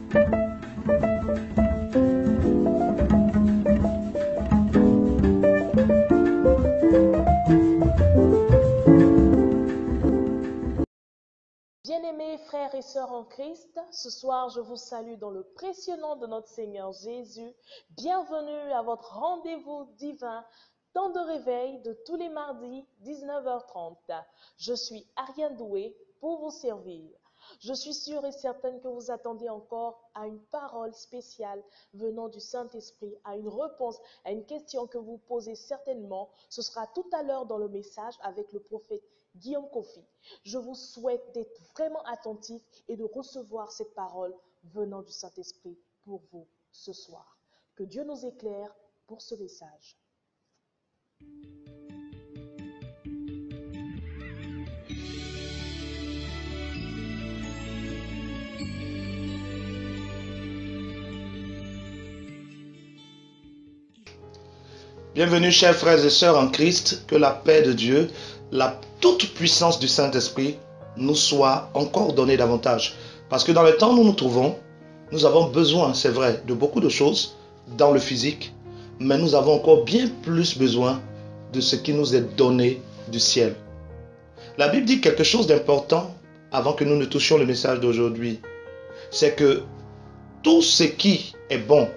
Bien-aimés frères et sœurs en Christ, ce soir je vous salue dans le précieux nom de notre Seigneur Jésus. Bienvenue à votre rendez-vous divin, temps de réveil de tous les mardis 19h30. Je suis Ariane Doué pour vous servir. Je suis sûre et certaine que vous attendez encore à une parole spéciale venant du Saint-Esprit, à une réponse à une question que vous posez certainement. Ce sera tout à l'heure dans le message avec le prophète Guillaume Kofi. Je vous souhaite d'être vraiment attentifs et de recevoir cette parole venant du Saint-Esprit pour vous ce soir. Que Dieu nous éclaire pour ce message. Bienvenue chers frères et sœurs en Christ, que la paix de Dieu, la toute puissance du Saint-Esprit nous soit encore donnée davantage. Parce que dans le temps où nous nous trouvons, nous avons besoin, c'est vrai, de beaucoup de choses dans le physique, mais nous avons encore bien plus besoin de ce qui nous est donné du ciel. La Bible dit quelque chose d'important avant que nous ne touchions le message d'aujourd'hui. C'est que tout ce qui est bon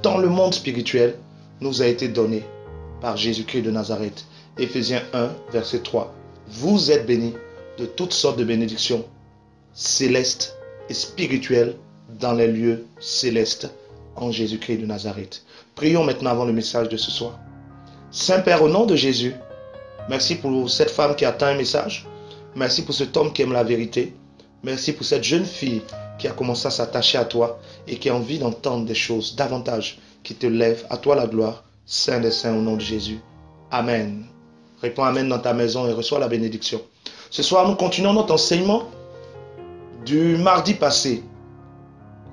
dans le monde spirituel nous a été donné par Jésus-Christ de Nazareth. Éphésiens 1, verset 3. Vous êtes bénis de toutes sortes de bénédictions célestes et spirituelles dans les lieux célestes en Jésus-Christ de Nazareth. Prions maintenant avant le message de ce soir. Saint-Père, au nom de Jésus, merci pour cette femme qui attend un message. Merci pour cet homme qui aime la vérité. Merci pour cette jeune fille qui a commencé à s'attacher à toi et qui a envie d'entendre des choses davantage qui te lèvent. À toi la gloire. Saint des saints au nom de Jésus. Amen. Réponds Amen dans ta maison et reçois la bénédiction. Ce soir, nous continuons notre enseignement du mardi passé.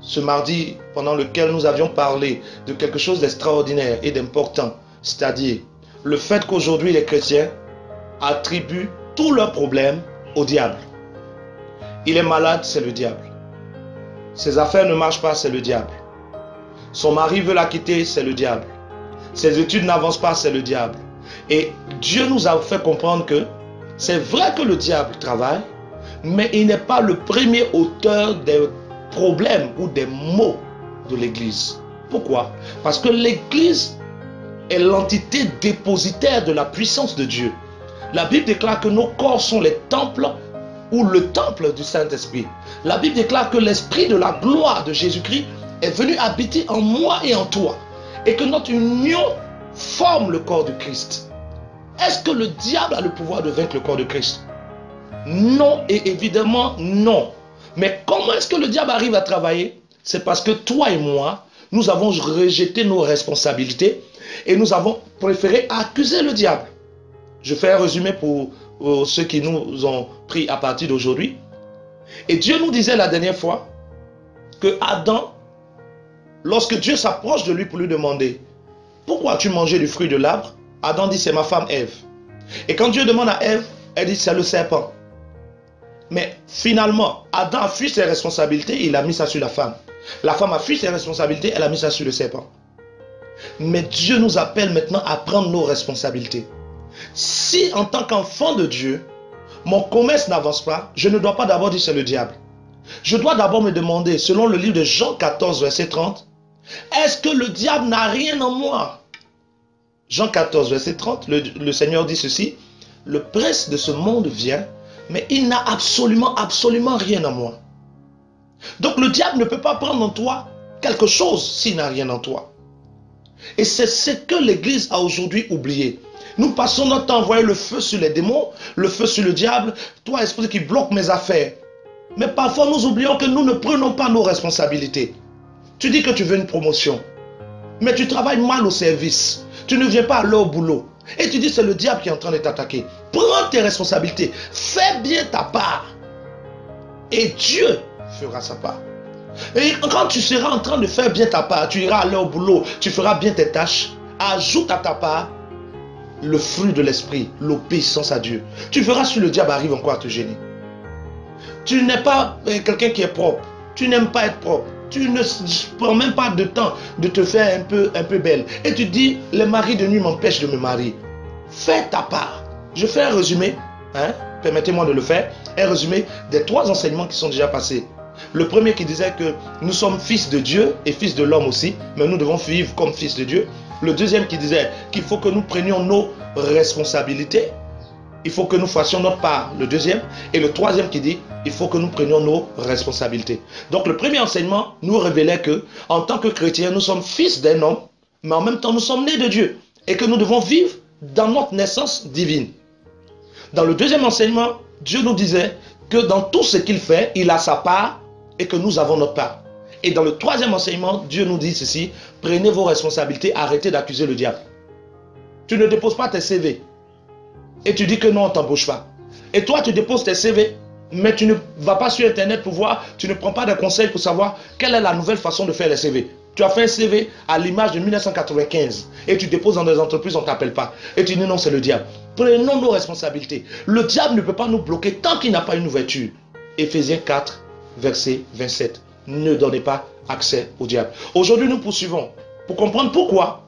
Ce mardi pendant lequel nous avions parlé de quelque chose d'extraordinaire et d'important. C'est-à-dire le fait qu'aujourd'hui les chrétiens attribuent tous leurs problèmes au diable. Il est malade, c'est le diable. Ses affaires ne marchent pas, c'est le diable. Son mari veut la quitter, c'est le diable. Ses études n'avancent pas, c'est le diable. Et Dieu nous a fait comprendre que c'est vrai que le diable travaille, mais il n'est pas le premier auteur des problèmes ou des maux de l'Église. Pourquoi? Parce que l'Église est l'entité dépositaire de la puissance de Dieu. La Bible déclare que nos corps sont les temples ou le temple du Saint-Esprit. La Bible déclare que l'Esprit de la gloire de Jésus-Christ est venu habiter en moi et en toi. Et que notre union forme le corps de Christ. Est-ce que le diable a le pouvoir de vaincre le corps de Christ? Non, et évidemment non. Mais comment est-ce que le diable arrive à travailler? C'est parce que toi et moi, nous avons rejeté nos responsabilités et nous avons préféré accuser le diable. Je fais un résumé pour ceux qui nous ont pris à partir d'aujourd'hui. Et Dieu nous disait la dernière fois que Adam, lorsque Dieu s'approche de lui pour lui demander « Pourquoi as-tu mangé du fruit de l'arbre ?» Adam dit « C'est ma femme Ève. » Et quand Dieu demande à Ève, elle dit « C'est le serpent. » Mais finalement, Adam a fui ses responsabilités et il a mis ça sur la femme. La femme a fui ses responsabilités, elle a mis ça sur le serpent. Mais Dieu nous appelle maintenant à prendre nos responsabilités. Si en tant qu'enfant de Dieu, mon commerce n'avance pas, je ne dois pas d'abord dire c'est le diable. Je dois d'abord me demander, selon le livre de Jean 14, verset 30, est-ce que le diable n'a rien en moi? Jean 14, verset 30, le Seigneur dit ceci, le prince de ce monde vient, mais il n'a absolument rien en moi. Donc le diable ne peut pas prendre en toi quelque chose s'il n'a rien en toi. Et c'est ce que l'Église a aujourd'hui oublié. Nous passons notre temps à envoyer le feu sur les démons, le feu sur le diable, toi esprit qui bloque mes affaires. Mais parfois nous oublions que nous ne prenons pas nos responsabilités. Tu dis que tu veux une promotion, mais tu travailles mal au service. Tu ne viens pas à l'heure au boulot. Et tu dis c'est le diable qui est en train de t'attaquer. Prends tes responsabilités. Fais bien ta part. Et Dieu fera sa part. Et quand tu seras en train de faire bien ta part, tu iras à l'heure au boulot, tu feras bien tes tâches. Ajoute à ta part le fruit de l'esprit, l'obéissance à Dieu. Tu verras si le diable arrive encore à te gêner. Tu n'es pas quelqu'un qui est propre. Tu n'aimes pas être propre. Tu ne prends même pas de temps de te faire un peu belle. Et tu dis, les maris de nuit m'empêchent de me marier. Fais ta part. Je fais un résumé, hein, permettez-moi de le faire, un résumé des 3 enseignements qui sont déjà passés. Le premier qui disait que nous sommes fils de Dieu et fils de l'homme aussi, mais nous devons vivre comme fils de Dieu. Le deuxième qui disait qu'il faut que nous prenions nos responsabilités. Il faut que nous fassions notre part, le deuxième. Et le troisième qui dit, il faut que nous prenions nos responsabilités. Donc le premier enseignement nous révélait que, en tant que chrétiens, nous sommes fils d'un homme, mais en même temps nous sommes nés de Dieu. Et que nous devons vivre dans notre naissance divine. Dans le deuxième enseignement, Dieu nous disait que dans tout ce qu'il fait, il a sa part et que nous avons notre part. Et dans le troisième enseignement, Dieu nous dit ceci, prenez vos responsabilités, arrêtez d'accuser le diable. Tu ne déposes pas tes CV. Et tu dis que non, on ne t'embauche pas. Et toi, tu déposes tes CV, mais tu ne vas pas sur Internet pour voir, tu ne prends pas de conseils pour savoir quelle est la nouvelle façon de faire les CV. Tu as fait un CV à l'image de 1995 et tu déposes dans des entreprises, on ne t'appelle pas. Et tu dis non, c'est le diable. Prenons nos responsabilités. Le diable ne peut pas nous bloquer tant qu'il n'a pas une ouverture. Éphésiens 4, verset 27. Ne donnez pas accès au diable. Aujourd'hui, nous poursuivons pour comprendre pourquoi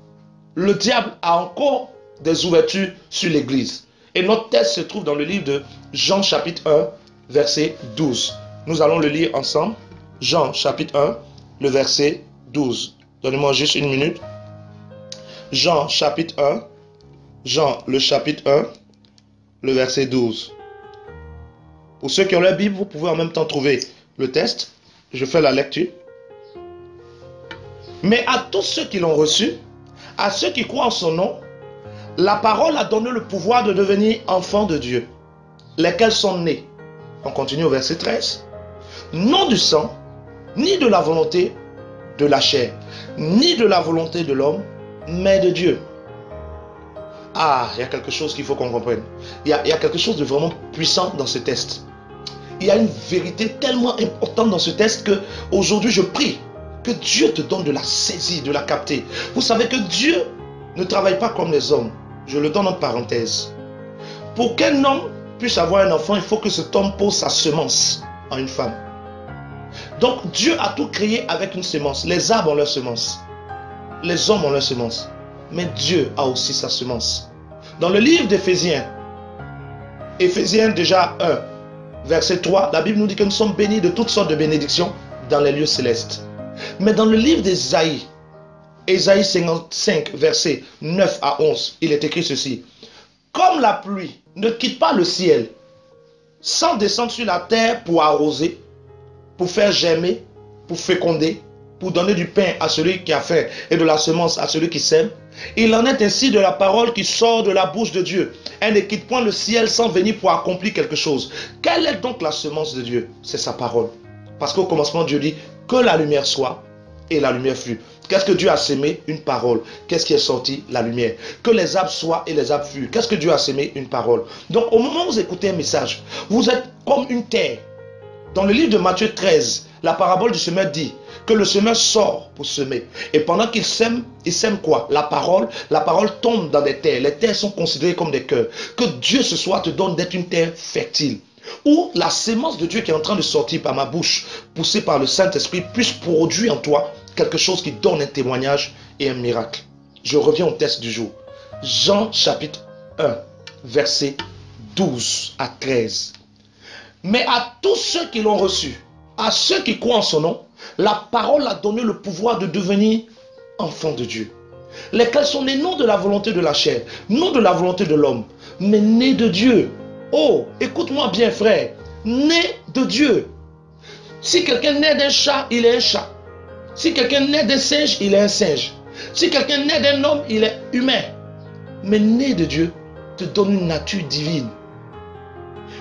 le diable a encore des ouvertures sur l'église. Et notre texte se trouve dans le livre de Jean chapitre 1, verset 12. Nous allons le lire ensemble. Jean chapitre 1, le verset 12. Donnez-moi juste une minute. Jean chapitre 1. Jean le chapitre 1, le verset 12. Pour ceux qui ont la Bible, vous pouvez en même temps trouver le texte. Je fais la lecture. Mais à tous ceux qui l'ont reçu, à ceux qui croient en son nom, la parole a donné le pouvoir de devenir enfants de Dieu, lesquels sont nés. On continue au verset 13. Non du sang, ni de la volonté de la chair, ni de la volonté de l'homme, mais de Dieu. Ah, il y a quelque chose qu'il faut qu'on comprenne. Il y a quelque chose de vraiment puissant dans ce texte. Il y a une vérité tellement importante dans ce texte que aujourd'hui je prie que Dieu te donne de la saisie, de la capter. Vous savez que Dieu ne travaille pas comme les hommes. Je le donne en parenthèse. Pour qu'un homme puisse avoir un enfant, il faut que cet homme pose sa semence en une femme. Donc Dieu a tout créé avec une semence. Les arbres ont leur semence. Les hommes ont leur semence. Mais Dieu a aussi sa semence. Dans le livre d'Éphésiens, Éphésiens déjà 1, verset 3, la Bible nous dit que nous sommes bénis de toutes sortes de bénédictions dans les lieux célestes. Mais dans le livre d'Ésaïe, Ésaïe 55, verset 9 à 11, il est écrit ceci. Comme la pluie ne quitte pas le ciel sans descendre sur la terre pour arroser, pour faire germer, pour féconder, pour donner du pain à celui qui a faim et de la semence à celui qui sème, il en est ainsi de la parole qui sort de la bouche de Dieu. Elle ne quitte point le ciel sans venir pour accomplir quelque chose. Quelle est donc la semence de Dieu? C'est sa parole. Parce qu'au commencement, Dieu dit que la lumière soit et la lumière fut. Qu'est-ce que Dieu a sémé? Une parole. Qu'est-ce qui est sorti? La lumière. Que les arbres soient et les arbres furent. Qu'est-ce que Dieu a sémé? Une parole. Donc au moment où vous écoutez un message, vous êtes comme une terre. Dans le livre de Matthieu 13, la parabole du semeur dit que le semeur sort pour semer. Et pendant qu'il sème, il sème quoi? La parole tombe dans des terres. Les terres sont considérées comme des cœurs. Que Dieu ce soir te donne d'être une terre fertile. Où la sémence de Dieu qui est en train de sortir par ma bouche, poussée par le Saint-Esprit, puisse produire en toi quelque chose qui donne un témoignage et un miracle. Je reviens au texte du jour. Jean chapitre 1, verset 12 à 13. Mais à tous ceux qui l'ont reçu, à ceux qui croient en son nom, la parole a donné le pouvoir de devenir enfants de Dieu. Lesquels sont nés non de la volonté de la chair, non de la volonté de l'homme, mais nés de Dieu. Oh, écoute-moi bien frère, né de Dieu. Si quelqu'un naît d'un chat, il est un chat. Si quelqu'un naît d'un singe, il est un singe. Si quelqu'un naît d'un homme, il est humain. Mais né de Dieu te donne une nature divine.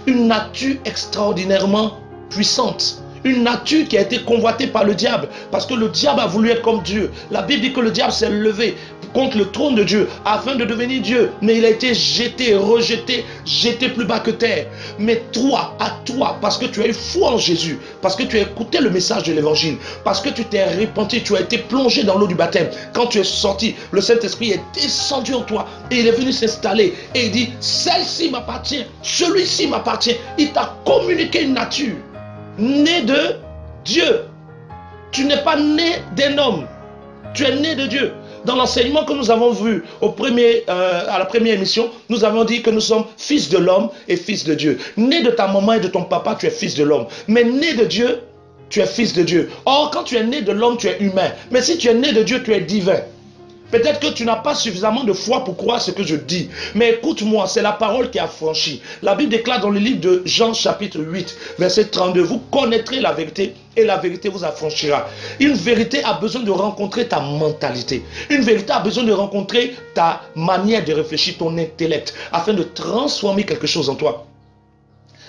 Une nature extraordinairement puissante. Une nature qui a été convoitée par le diable. Parce que le diable a voulu être comme Dieu. La Bible dit que le diable s'est levé contre le trône de Dieu afin de devenir Dieu. Mais il a été jeté, rejeté, jeté plus bas que terre. Mais toi, à toi, parce que tu as eu foi en Jésus, parce que tu as écouté le message de l'évangile, parce que tu t'es repenti, tu as été plongé dans l'eau du baptême. Quand tu es sorti, le Saint-Esprit est descendu en toi et il est venu s'installer. Et il dit, celle-ci m'appartient, celui-ci m'appartient. Il t'a communiqué une nature. Né de Dieu. Tu n'es pas né d'un homme. Tu es né de Dieu. Dans l'enseignement que nous avons vu à la première émission, nous avons dit que nous sommes fils de l'homme et fils de Dieu. Né de ta maman et de ton papa, tu es fils de l'homme. Mais né de Dieu, tu es fils de Dieu. Or, quand tu es né de l'homme, tu es humain. Mais si tu es né de Dieu, tu es divin. Peut-être que tu n'as pas suffisamment de foi pour croire ce que je dis. Mais écoute-moi, c'est la parole qui a franchi. La Bible déclare dans le livre de Jean chapitre 8, verset 32, vous connaîtrez la vérité et la vérité vous affranchira. Une vérité a besoin de rencontrer ta mentalité. Une vérité a besoin de rencontrer ta manière de réfléchir, ton intellect, afin de transformer quelque chose en toi.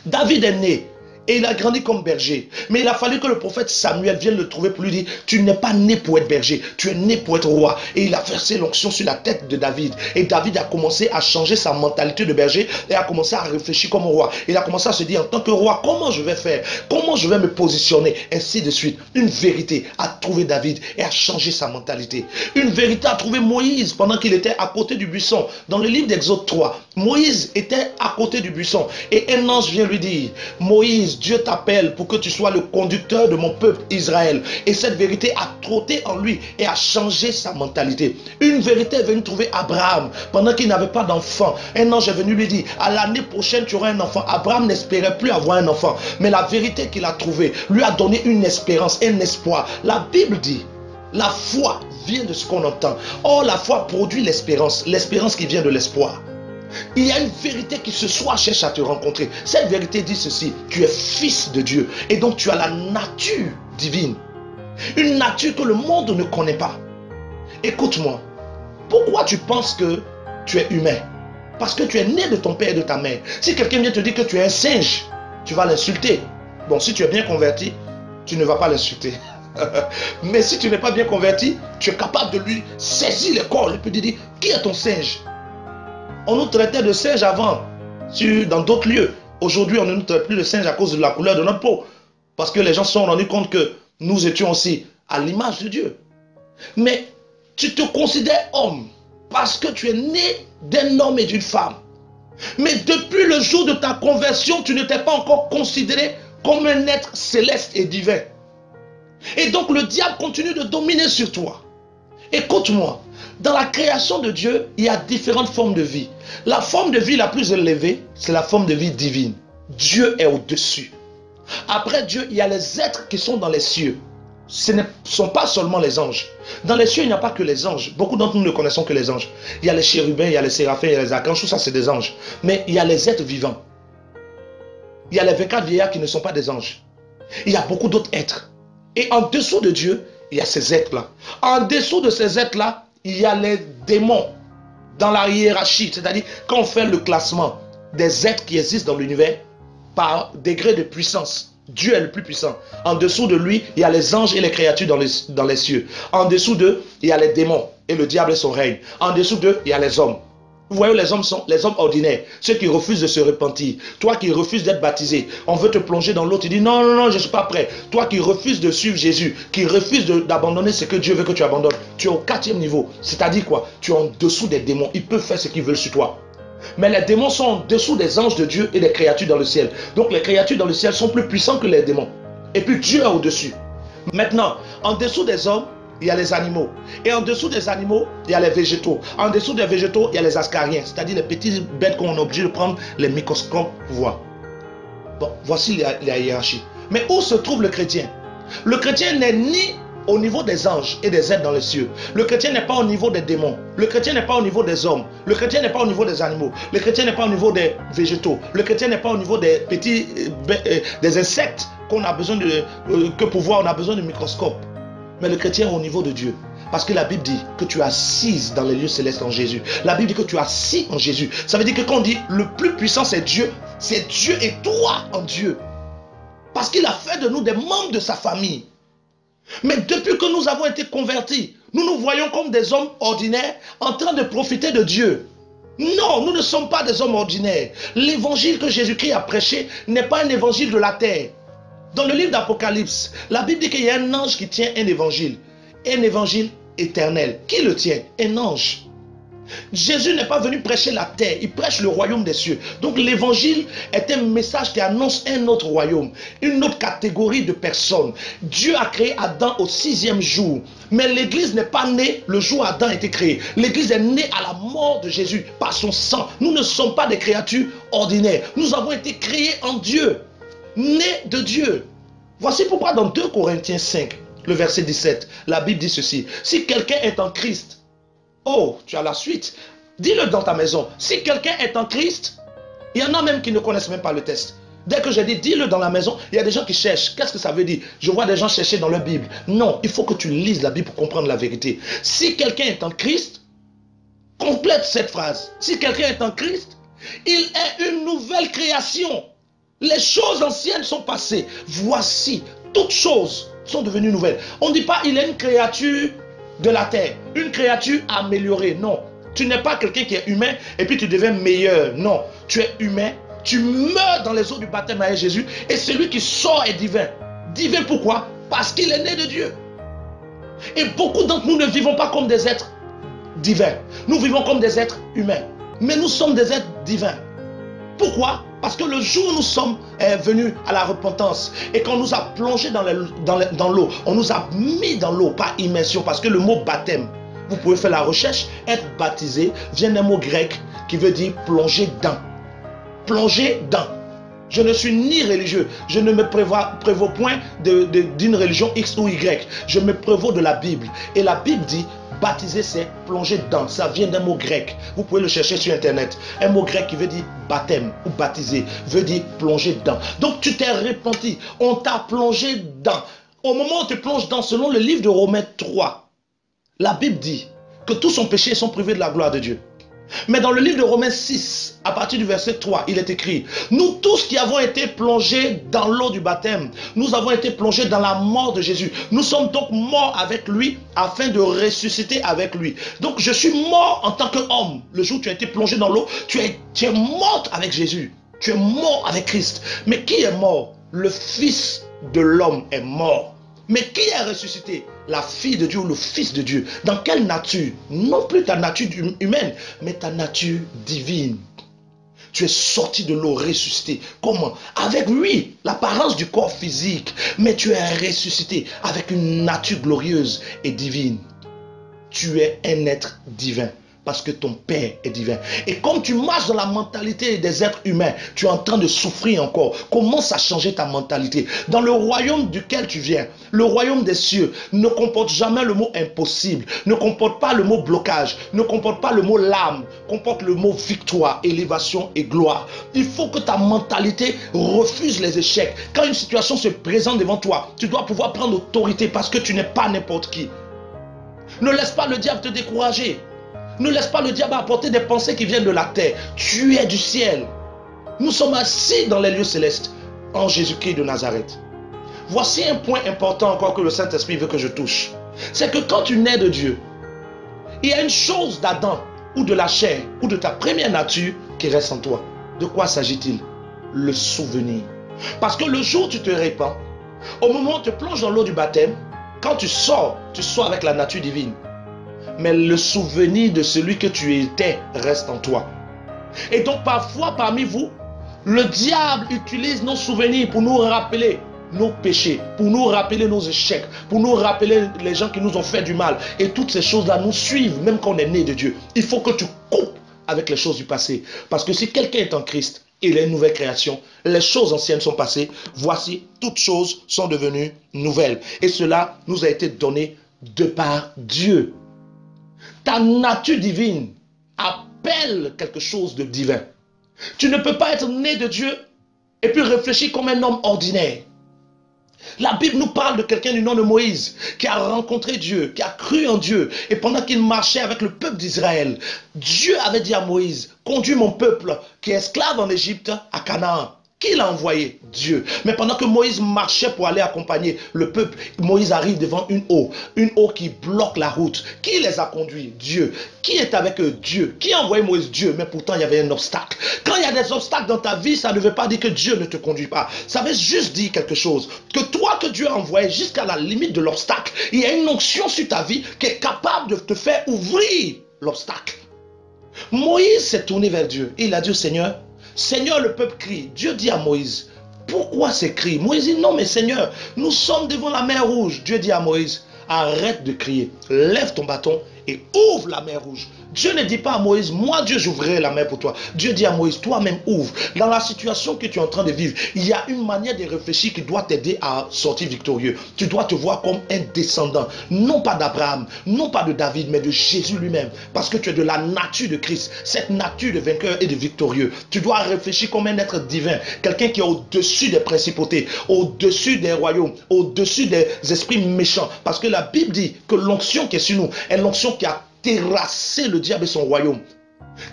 David est né. Et il a grandi comme berger. Mais il a fallu que le prophète Samuel vienne le trouver pour lui dire, tu n'es pas né pour être berger, tu es né pour être roi. Et il a versé l'onction sur la tête de David. Et David a commencé à changer sa mentalité de berger et a commencé à réfléchir comme roi. Il a commencé à se dire, en tant que roi, comment je vais faire? Comment je vais me positionner? Ainsi de suite. Une vérité a trouvé David et a changé sa mentalité. Une vérité a trouvé Moïse pendant qu'il était à côté du buisson. Dans le livre d'Exode 3, Moïse était à côté du buisson. Et un ange vient lui dire, Moïse, Dieu t'appelle pour que tu sois le conducteur de mon peuple Israël. Et cette vérité a trotté en lui et a changé sa mentalité. Une vérité est venue trouver Abraham pendant qu'il n'avait pas d'enfant. Un ange est venu lui dire, à l'année prochaine tu auras un enfant. Abraham n'espérait plus avoir un enfant. Mais la vérité qu'il a trouvée lui a donné une espérance, un espoir. La Bible dit, la foi vient de ce qu'on entend. Or la foi produit l'espérance qui vient de l'espoir. Il y a une vérité qui ce soir cherche à te rencontrer. Cette vérité dit ceci, tu es fils de Dieu et donc tu as la nature divine. Une nature que le monde ne connaît pas. Écoute-moi, pourquoi tu penses que tu es humain? Parce que tu es né de ton père et de ta mère. Si quelqu'un vient te dire que tu es un singe, tu vas l'insulter. Bon, si tu es bien converti, tu ne vas pas l'insulter. Mais si tu n'es pas bien converti, tu es capable de lui saisir le corps et puis dire, qui est ton singe? On nous traitait de singes avant, dans d'autres lieux. Aujourd'hui, on ne nous traite plus de singes à cause de la couleur de notre peau. Parce que les gens se sont rendus compte que nous étions aussi à l'image de Dieu. Mais tu te considères homme parce que tu es né d'un homme et d'une femme. Mais depuis le jour de ta conversion, tu ne t'es pas encore considéré comme un être céleste et divin. Et donc le diable continue de dominer sur toi. Écoute-moi, dans la création de Dieu, il y a différentes formes de vie. La forme de vie la plus élevée, c'est la forme de vie divine. Dieu est au-dessus. Après Dieu, il y a les êtres qui sont dans les cieux. Ce ne sont pas seulement les anges. Dans les cieux, il n'y a pas que les anges. Beaucoup d'entre nous ne connaissons que les anges. Il y a les chérubins, il y a les séraphins, il y a les archanges, tout ça c'est des anges. Mais il y a les êtres vivants. Il y a les 24 vieillards qui ne sont pas des anges. Il y a beaucoup d'autres êtres. Et en dessous de Dieu, il y a ces êtres-là. En dessous de ces êtres-là, il y a les démons dans la hiérarchie. C'est-à-dire, quand on fait le classement des êtres qui existent dans l'univers par degré de puissance, Dieu est le plus puissant. En dessous de lui, il y a les anges et les créatures dans les cieux. En dessous d'eux, il y a les démons et le diable et son règne. En dessous d'eux, il y a les hommes. Vous voyez où les hommes sont? Les hommes ordinaires, ceux qui refusent de se repentir. Toi qui refuses d'être baptisé, on veut te plonger dans l'eau, tu dis non, non, non, je ne suis pas prêt. Toi qui refuses de suivre Jésus, qui refuses d'abandonner ce que Dieu veut que tu abandonnes, tu es au 4e niveau. C'est-à-dire quoi? Tu es en dessous des démons, ils peuvent faire ce qu'ils veulent sur toi. Mais les démons sont en dessous des anges de Dieu et des créatures dans le ciel. Donc les créatures dans le ciel sont plus puissantes que les démons. Et puis Dieu est au-dessus. Maintenant, en dessous des hommes, il y a les animaux. Et en dessous des animaux, il y a les végétaux. En dessous des végétaux, il y a les ascariens, c'est-à-dire les petites bêtes qu'on est obligé de prendre les microscopes pour voir. Bon, voici la hiérarchie. Mais où se trouve le chrétien? Le chrétien n'est ni au niveau des anges et des êtres dans les cieux. Le chrétien n'est pas au niveau des démons. Le chrétien n'est pas au niveau des hommes. Le chrétien n'est pas au niveau des animaux. Le chrétien n'est pas au niveau des végétaux. Le chrétien n'est pas au niveau des petits des insectes qu'on a besoin que pour voir, on a besoin de microscopes. Mais le chrétien est au niveau de Dieu. Parce que la Bible dit que tu es assise dans les lieux célestes en Jésus. La Bible dit que tu es assis en Jésus. Ça veut dire que quand on dit le plus puissant c'est Dieu et toi en Dieu. Parce qu'il a fait de nous des membres de sa famille. Mais depuis que nous avons été convertis, nous nous voyons comme des hommes ordinaires en train de profiter de Dieu. Non, nous ne sommes pas des hommes ordinaires. L'évangile que Jésus-Christ a prêché n'est pas un évangile de la terre. Dans le livre d'Apocalypse, la Bible dit qu'il y a un ange qui tient un évangile éternel. Qui le tient? Un ange. Jésus n'est pas venu prêcher la terre, il prêche le royaume des cieux. Donc l'évangile est un message qui annonce un autre royaume, une autre catégorie de personnes. Dieu a créé Adam au 6e jour. Mais l'église n'est pas née le jour où Adam a été créé. L'église est née à la mort de Jésus par son sang. Nous ne sommes pas des créatures ordinaires. Nous avons été créés en Dieu, nés de Dieu. Voici pourquoi dans 2 Corinthiens 5, le verset 17, la Bible dit ceci. Si quelqu'un est en Christ, oh, tu as la suite. Dis-le dans ta maison. Si quelqu'un est en Christ, il y en a même qui ne connaissent même pas le texte. Dès que j'ai dit dis-le dans la maison, il y a des gens qui cherchent. Qu'est-ce que ça veut dire? Je vois des gens chercher dans leur Bible. Non, il faut que tu lises la Bible pour comprendre la vérité. Si quelqu'un est en Christ, complète cette phrase. Si quelqu'un est en Christ, il est une nouvelle création. Les choses anciennes sont passées. Voici, toutes choses sont devenues nouvelles. On ne dit pas il est une créature de la terre, une créature améliorée. Non, tu n'es pas quelqu'un qui est humain et puis tu deviens meilleur. Non, tu es humain, tu meurs dans les eaux du baptême avec Jésus et celui qui sort est divin. Divin pourquoi? Parce qu'il est né de Dieu. Et beaucoup d'entre nous ne vivons pas comme des êtres divins. Nous vivons comme des êtres humains. Mais nous sommes des êtres divins. Pourquoi? Parce que le jour où nous sommes venus à la repentance et qu'on nous a plongé dans l'eau, on nous a mis dans l'eau par immersion, parce que le mot baptême, vous pouvez faire la recherche, être baptisé vient d'un mot grec qui veut dire plonger dans. Plonger dans. Je ne suis ni religieux, je ne me prévaux point d'une religion X ou Y, je me prévaux de la Bible. Et la Bible dit, baptiser c'est plonger dans, ça vient d'un mot grec. Vous pouvez le chercher sur internet. Un mot grec qui veut dire baptême ou baptiser, veut dire plonger dans. Donc tu t'es repenti, on t'a plongé dans. Au moment où tu plonges dans, selon le livre de Romains 3, la Bible dit que tous sont péchés et sont privés de la gloire de Dieu. Mais dans le livre de Romains 6, à partir du verset 3, il est écrit: nous tous qui avons été plongés dans l'eau du baptême, nous avons été plongés dans la mort de Jésus. Nous sommes donc morts avec lui afin de ressusciter avec lui. Donc je suis mort en tant qu'homme. Le jour où tu as été plongé dans l'eau, tu es mort avec Jésus. Tu es mort avec Christ. Mais qui est mort? Le Fils de l'homme est mort. Mais qui est ressuscité? La fille de Dieu ou le Fils de Dieu. Dans quelle nature? Non plus ta nature humaine, mais ta nature divine. Tu es sorti de l'eau ressuscité. Comment? Avec lui, l'apparence du corps physique. Mais tu es ressuscité avec une nature glorieuse et divine. Tu es un être divin. Parce que ton Père est divin. Et comme tu marches dans la mentalité des êtres humains, tu es en train de souffrir encore. Commence à changer ta mentalité. Dans le royaume duquel tu viens, le royaume des cieux, ne comporte jamais le mot impossible, ne comporte pas le mot blocage, ne comporte pas le mot lame, comporte le mot victoire, élévation et gloire. Il faut que ta mentalité refuse les échecs. Quand une situation se présente devant toi, tu dois pouvoir prendre autorité parce que tu n'es pas n'importe qui. Ne laisse pas le diable te décourager. Ne laisse pas le diable apporter des pensées qui viennent de la terre. Tu es du ciel. Nous sommes assis dans les lieux célestes en Jésus-Christ de Nazareth. Voici un point important encore que le Saint-Esprit veut que je touche. C'est que quand tu nais de Dieu, il y a une chose d'Adam ou de la chair ou de ta première nature qui reste en toi. De quoi s'agit-il? Le souvenir. Parce que le jour où tu te répands, au moment où tu plonges dans l'eau du baptême, quand tu sors avec la nature divine. Mais le souvenir de celui que tu étais reste en toi. Et donc parfois parmi vous, le diable utilise nos souvenirs pour nous rappeler nos péchés, pour nous rappeler nos échecs, pour nous rappeler les gens qui nous ont fait du mal. Et toutes ces choses-là nous suivent même quand on est né de Dieu. Il faut que tu coupes avec les choses du passé. Parce que si quelqu'un est en Christ, il est une nouvelle création. Les choses anciennes sont passées. Voici, toutes choses sont devenues nouvelles. Et cela nous a été donné de par Dieu. Ta nature divine appelle quelque chose de divin. Tu ne peux pas être né de Dieu et puis réfléchir comme un homme ordinaire. La Bible nous parle de quelqu'un du nom de Moïse qui a rencontré Dieu, qui a cru en Dieu. Et pendant qu'il marchait avec le peuple d'Israël, Dieu avait dit à Moïse: conduis mon peuple qui est esclave en Égypte à Canaan. Qui l'a envoyé? Dieu. Mais pendant que Moïse marchait pour aller accompagner le peuple, Moïse arrive devant une eau qui bloque la route. Qui les a conduits? Dieu. Qui est avec eux? Dieu. Qui a envoyé Moïse? Dieu. Mais pourtant il y avait un obstacle. Quand il y a des obstacles dans ta vie, ça ne veut pas dire que Dieu ne te conduit pas. Ça veut juste dire quelque chose. Que toi que Dieu a envoyé jusqu'à la limite de l'obstacle, il y a une onction sur ta vie qui est capable de te faire ouvrir l'obstacle. Moïse s'est tourné vers Dieu. Et il a dit au Seigneur, Seigneur, le peuple crie. Dieu dit à Moïse, pourquoi ces cris? Moïse dit, non mais Seigneur, nous sommes devant la mer rouge. Dieu dit à Moïse, arrête de crier, lève ton bâton et ouvre la mer rouge. Dieu ne dit pas à Moïse, moi Dieu j'ouvrirai la mer pour toi. Dieu dit à Moïse, toi-même ouvre. Dans la situation que tu es en train de vivre, il y a une manière de réfléchir qui doit t'aider à sortir victorieux. Tu dois te voir comme un descendant, non pas d'Abraham, non pas de David, mais de Jésus lui-même. Parce que tu es de la nature de Christ, cette nature de vainqueur et de victorieux. Tu dois réfléchir comme un être divin, quelqu'un qui est au-dessus des principautés, au-dessus des royaumes, au-dessus des esprits méchants. Parce que la Bible dit que l'onction qui est sur nous est l'onction qui a terrassé le diable et son royaume.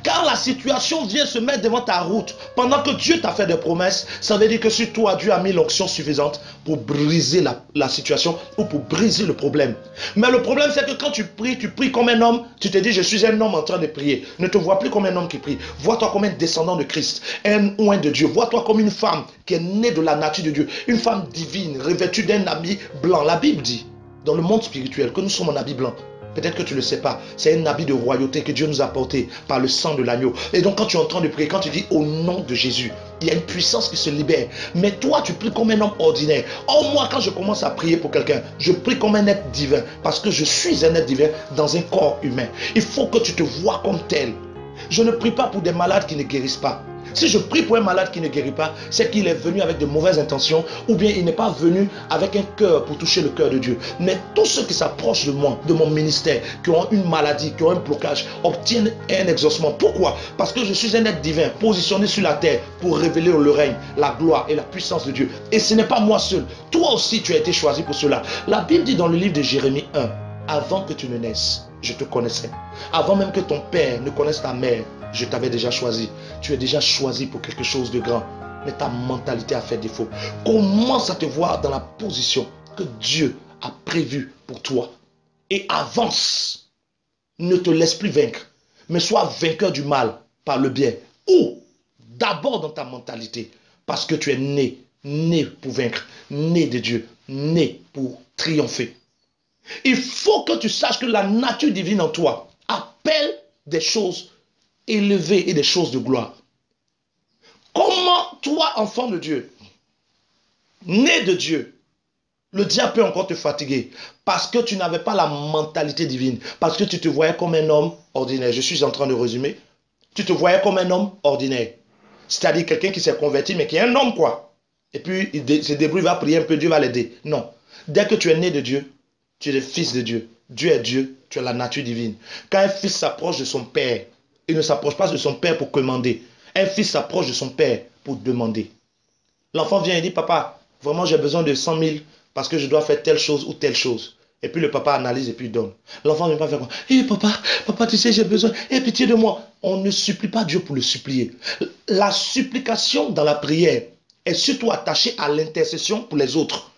Car la situation vient se mettre devant ta route pendant que Dieu t'a fait des promesses, ça veut dire que sur toi, Dieu a mis l'onction suffisante pour briser la situation ou pour briser le problème. Mais le problème, c'est que quand tu pries comme un homme, tu te dis, je suis un homme en train de prier. Ne te vois plus comme un homme qui prie. Vois-toi comme un descendant de Christ, un oint de Dieu. Vois-toi comme une femme qui est née de la nature de Dieu, une femme divine, revêtue d'un habit blanc. La Bible dit, dans le monde spirituel, que nous sommes en habit blanc. Peut-être que tu ne le sais pas. C'est un habit de royauté que Dieu nous a porté par le sang de l'agneau. Et donc quand tu es en train de prier, quand tu dis au nom de Jésus, il y a une puissance qui se libère. Mais toi, tu pries comme un homme ordinaire. Or moi, quand je commence à prier pour quelqu'un, je prie comme un être divin. Parce que je suis un être divin dans un corps humain. Il faut que tu te vois comme tel. Je ne prie pas pour des malades qui ne guérissent pas. Si je prie pour un malade qui ne guérit pas, c'est qu'il est venu avec de mauvaises intentions ou bien il n'est pas venu avec un cœur pour toucher le cœur de Dieu. Mais tous ceux qui s'approchent de moi, de mon ministère, qui ont une maladie, qui ont un blocage, obtiennent un exaucement. Pourquoi? Parce que je suis un être divin positionné sur la terre pour révéler le règne, la gloire et la puissance de Dieu. Et ce n'est pas moi seul. Toi aussi, tu as été choisi pour cela. La Bible dit dans le livre de Jérémie 1, avant que tu ne naisses, je te connaissais. Avant même que ton père ne connaisse ta mère, je t'avais déjà choisi. Tu es déjà choisi pour quelque chose de grand. Mais ta mentalité a fait défaut. Commence à te voir dans la position que Dieu a prévue pour toi. Et avance. Ne te laisse plus vaincre. Mais sois vainqueur du mal par le bien. Ou d'abord dans ta mentalité. Parce que tu es né. Né pour vaincre. Né de Dieu. Né pour triompher. Il faut que tu saches que la nature divine en toi appelle des choses élevées et des choses de gloire. Comment toi, enfant de Dieu, né de Dieu, le diable peut encore te fatiguer parce que tu n'avais pas la mentalité divine, parce que tu te voyais comme un homme ordinaire. Je suis en train de résumer. Tu te voyais comme un homme ordinaire. C'est-à-dire quelqu'un qui s'est converti mais qui est un homme quoi. Et puis il se débrouille, il va prier un peu, Dieu va l'aider. Non. Dès que tu es né de Dieu, tu es le fils de Dieu. Dieu est Dieu, tu as la nature divine. Quand un fils s'approche de son père, il ne s'approche pas de son père pour commander. Un fils s'approche de son père pour demander. L'enfant vient et dit, papa, vraiment j'ai besoin de 100 000 parce que je dois faire telle chose ou telle chose. Et puis le papa analyse et puis donne. L'enfant ne vient pas faire quoi? Papa, tu sais, j'ai besoin. Aie pitié de moi. On ne supplie pas Dieu pour le supplier. La supplication dans la prière est surtout attachée à l'intercession pour les autres.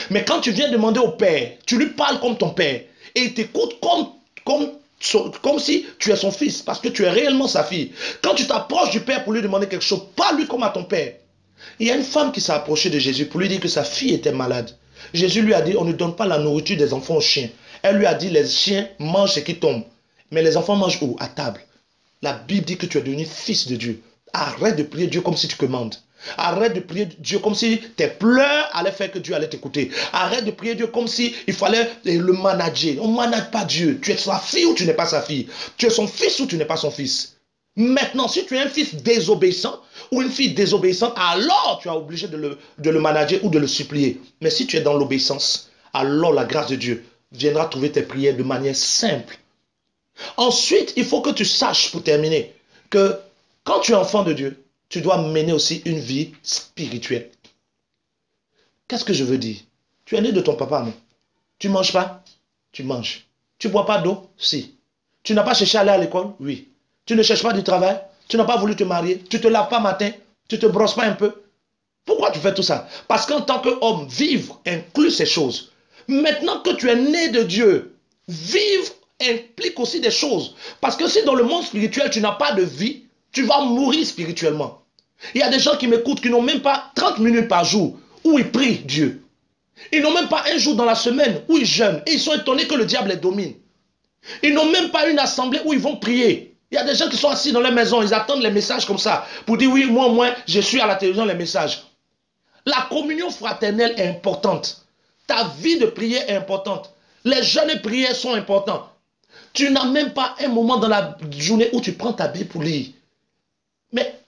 Mais quand tu viens demander au Père, tu lui parles comme ton Père. Et il t'écoute comme si tu es son fils, parce que tu es réellement sa fille. Quand tu t'approches du Père pour lui demander quelque chose, parle-lui comme à ton Père. Il y a une femme qui s'est approchée de Jésus pour lui dire que sa fille était malade. Jésus lui a dit, on ne donne pas la nourriture des enfants aux chiens. Elle lui a dit, les chiens mangent ce qui tombe. Mais les enfants mangent où? À table. La Bible dit que tu es devenu fils de Dieu. Arrête de prier Dieu comme si tu commandes. Arrête de prier Dieu comme si tes pleurs allaient faire que Dieu allait t'écouter. Arrête de prier Dieu comme si il fallait le manager. On ne manage pas Dieu. Tu es sa fille ou tu n'es pas sa fille. Tu es son fils ou tu n'es pas son fils. Maintenant, si tu es un fils désobéissant ou une fille désobéissante, alors tu es obligé de le manager ou de le supplier. Mais si tu es dans l'obéissance, alors la grâce de Dieu viendra trouver tes prières de manière simple. Ensuite, il faut que tu saches, pour terminer, que quand tu es enfant de Dieu, tu dois mener aussi une vie spirituelle. Qu'est-ce que je veux dire? Tu es né de ton papa, non? Tu ne manges pas? Tu manges. Tu ne bois pas d'eau? Si. Tu n'as pas cherché à aller à l'école? Oui. Tu ne cherches pas du travail? Tu n'as pas voulu te marier? Tu ne te laves pas matin? Tu ne te brosses pas un peu? Pourquoi tu fais tout ça? Parce qu'en tant qu'homme, vivre inclut ces choses. Maintenant que tu es né de Dieu, vivre implique aussi des choses. Parce que si dans le monde spirituel, tu n'as pas de vie, tu vas mourir spirituellement. Il y a des gens qui m'écoutent qui n'ont même pas 30 minutes par jour où ils prient Dieu. Ils n'ont même pas un jour dans la semaine où ils jeûnent. Et ils sont étonnés que le diable les domine. Ils n'ont même pas une assemblée où ils vont prier. Il y a des gens qui sont assis dans leur maison, ils attendent les messages comme ça pour dire oui, moi, je suis à la télévision, les messages. La communion fraternelle est importante. Ta vie de prière est importante. Les jeûnes prières sont importants. Tu n'as même pas un moment dans la journée où tu prends ta Bible pour lire. Mais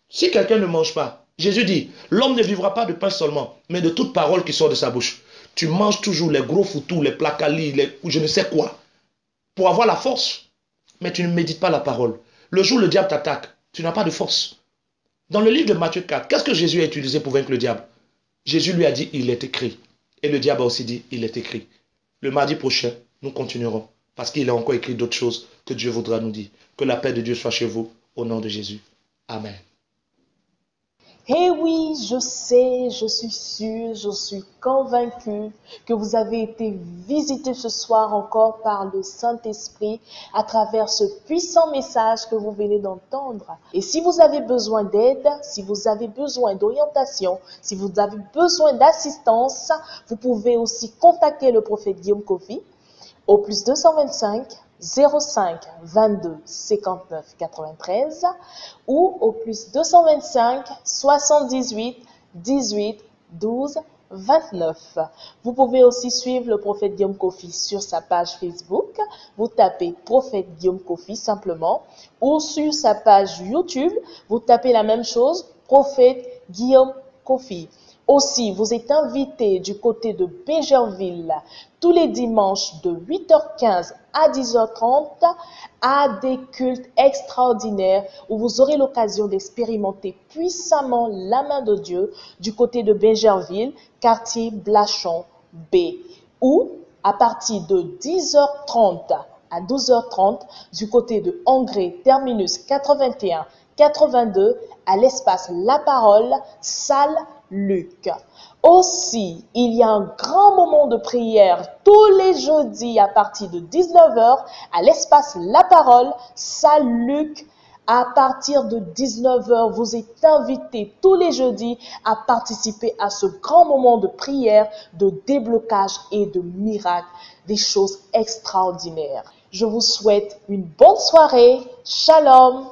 si quelqu'un ne mange pas, Jésus dit, l'homme ne vivra pas de pain seulement, mais de toute parole qui sort de sa bouche. Tu manges toujours les gros foutous, les placalis, je ne sais quoi, pour avoir la force. Mais tu ne médites pas la parole. Le jour où le diable t'attaque, tu n'as pas de force. Dans le livre de Matthieu 4, qu'est-ce que Jésus a utilisé pour vaincre le diable? Jésus lui a dit, il est écrit. Et le diable a aussi dit, il est écrit. Le mardi prochain, nous continuerons. Parce qu'il est encore écrit d'autres choses que Dieu voudra nous dire. Que la paix de Dieu soit chez vous, au nom de Jésus. Amen. Eh oui, je sais, je suis sûre, je suis convaincue que vous avez été visités ce soir encore par le Saint-Esprit à travers ce puissant message que vous venez d'entendre. Et si vous avez besoin d'aide, si vous avez besoin d'orientation, si vous avez besoin d'assistance, vous pouvez aussi contacter le prophète Guillaume Kofi au plus 225 05 22 59 93 ou au plus 225 78 18 12 29. Vous pouvez aussi suivre le prophète Guillaume Kofi sur sa page Facebook. Vous tapez prophète Guillaume Kofi simplement, ou sur sa page YouTube, vous tapez la même chose, prophète Guillaume Kofi. Aussi, vous êtes invité du côté de Bégerville tous les dimanches de 8h15 à 10h30 à des cultes extraordinaires où vous aurez l'occasion d'expérimenter puissamment la main de Dieu du côté de Bégerville, quartier Blachon B. Ou à partir de 10h30 à 12h30 du côté de Angré, terminus 81 82 à l'espace La Parole, salle Luc. Aussi, il y a un grand moment de prière tous les jeudis à partir de 19h à l'espace La Parole, salle Luc. À partir de 19h, vous êtes invités tous les jeudis à participer à ce grand moment de prière, de déblocage et de miracle, des choses extraordinaires. Je vous souhaite une bonne soirée. Shalom.